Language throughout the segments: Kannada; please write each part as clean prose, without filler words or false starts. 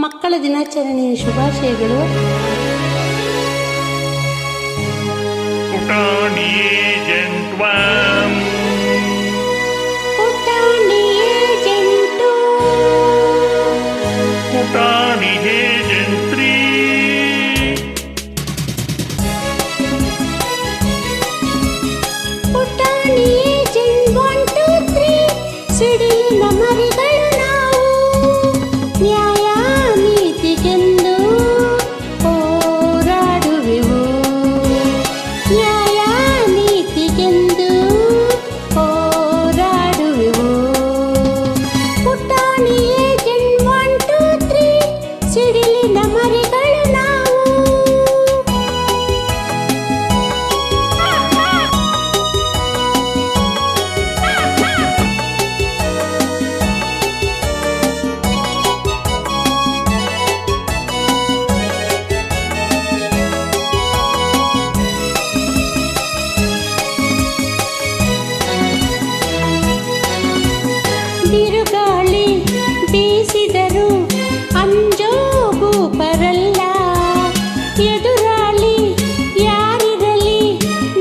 ಮಕ್ಕಳ ದಿನಾಚರಣೆಯ ಶುಭಾಶಯಗಳು. ಪುಟಾಣಿ ಏಜೆಂಟ್ ಒನ್, ಪುಟಾಣಿ ಏಜೆಂಟು, ಪುಟಾಣಿ ಏಜೆಂಟ್ ತ್ರೀ, ಪುಟಾಣಿ ಏಜೆಂಟ್ 1 2 3 ಸಿಡಿಲಿನ ಮರಿಗಳು ನಾವು, ನ್ಯಾಯ ನೀತಿಗೆಂದು ಹೋರಾಡುವೆವು, ನ್ಯಾಯ ನೀತಿಗೆಂದು ಹೋರಾಡುವೆವು. ಪುಟಾಣಿ ಏಜೆಂಟ್ 1 2 3 ಸಿಡಿಲಿನ ಮರಿಗಳು ನಾವು. ಬಿರುಗಾಳಿ ಬೀಸಿದರು ಅಂಜೋಗು ಬರಲ್ಲ, ಎದುರಾಳಿ ಯಾರಿರಲಿ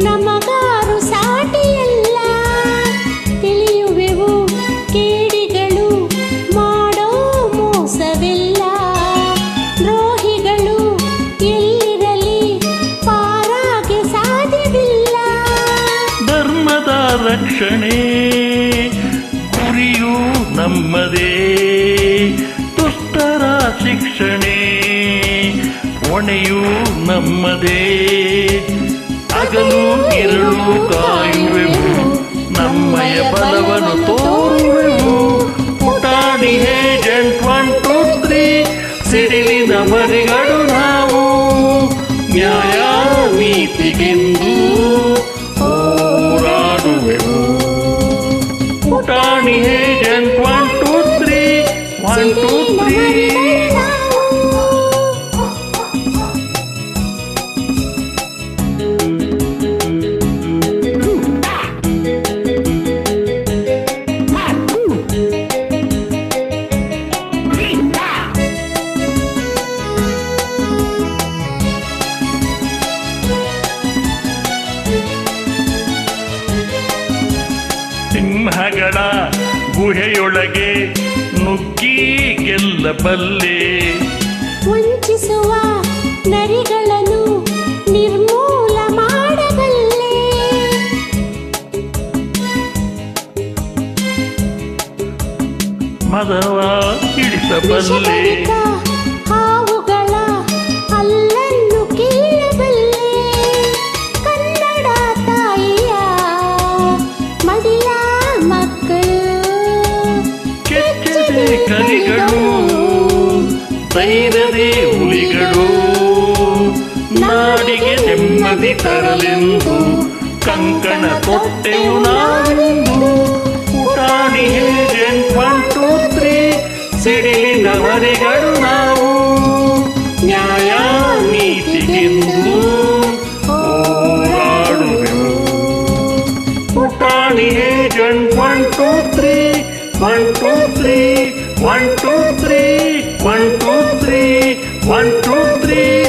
ನಮಗಾರು ಸಾಟಿಯಲ್ಲ. ತಿಳಿಯುವೆವು ಕೇಡಿಗಳು ಮಾಡೋ ಮೋಸವಿಲ್ಲ, ದ್ರೋಹಿಗಳು ಎಲ್ಲಿರಲಿ ಪಾರಾಗೆ ಸಾಧ್ಯವಿಲ್ಲ. ಧರ್ಮದ ರಕ್ಷಣೆ ಗುರಿಯು ನಮ್ಮದೇ, ದುಷ್ಟರ ಶಿಕ್ಷಣೆ ಹೊಣೆಯು ನಮ್ಮದೇ. ಹಗಲು ಇರಳು ಕಾಯುವೆವು, ನಮ್ಮಯ ಬಲವನ್ನು ತೋರುವೆವು. ಪುಟಾಣಿ ಏಜೆಂಟ್ 1 2 3 ಸಿಡಿಲಿನ ಮರಿಗಳು ನಾವು, ನ್ಯಾಯ ನೀತಿಗೆಂದು ಹೋರಾಡುವೆವು. ಪುಟಾಣಿ ಏಜೆಂಟ್ 1 2 3 1 2 3. ಸಿಂಹಗಳ ಗುಹೆಯೊಳಗೆ ನುಗ್ಗಿ ಗೆಲ್ಲಬಲ್ಲೆ, ವಂಚಿಸುವ ನರಿಗಳನ್ನು ನಿರ್ಮೂಲ ಮಾಡಬಲ್ಲೆ. ಮದವ ಇಳಿಸಬಲ್ಲೆ, ವಿಷಭರಿತ ಹಾವುಗಳ ಹಲ್ಲನ್ನು ಕೀಳಬಲ್ಲೆ. ಕನ್ನಡ ತಾಯಿಯ ಮಡಿಲ ಮಕ್ಕಳು ಕೆಚ್ಚದೆ ಕಲಿಗಳು, ಧೈರ್ಯದೇ ಹುಲಿಗಳು, ನಾಡಿಗೆ ನೆಮ್ಮದಿ ತರಲೆಂದು ಕಂಕಣ ತೊಟ್ಟೆವು ನಾವೆಂದು. ಪುಟಾಣಿ ಏಜೆಂಟ್ 1 2 3 ಸಿಡಿಲಿನ ಮರಿಗಳು ನಾವು, ನ್ಯಾಯ ನೀತಿಗೆಂದು ಹೋರಾಡುವೆವು. ಪುಟಾಣಿ ಏಜೆಂಟ್ 1 2 3 1 2 3 1 2 3 1 2 3 1 2 3.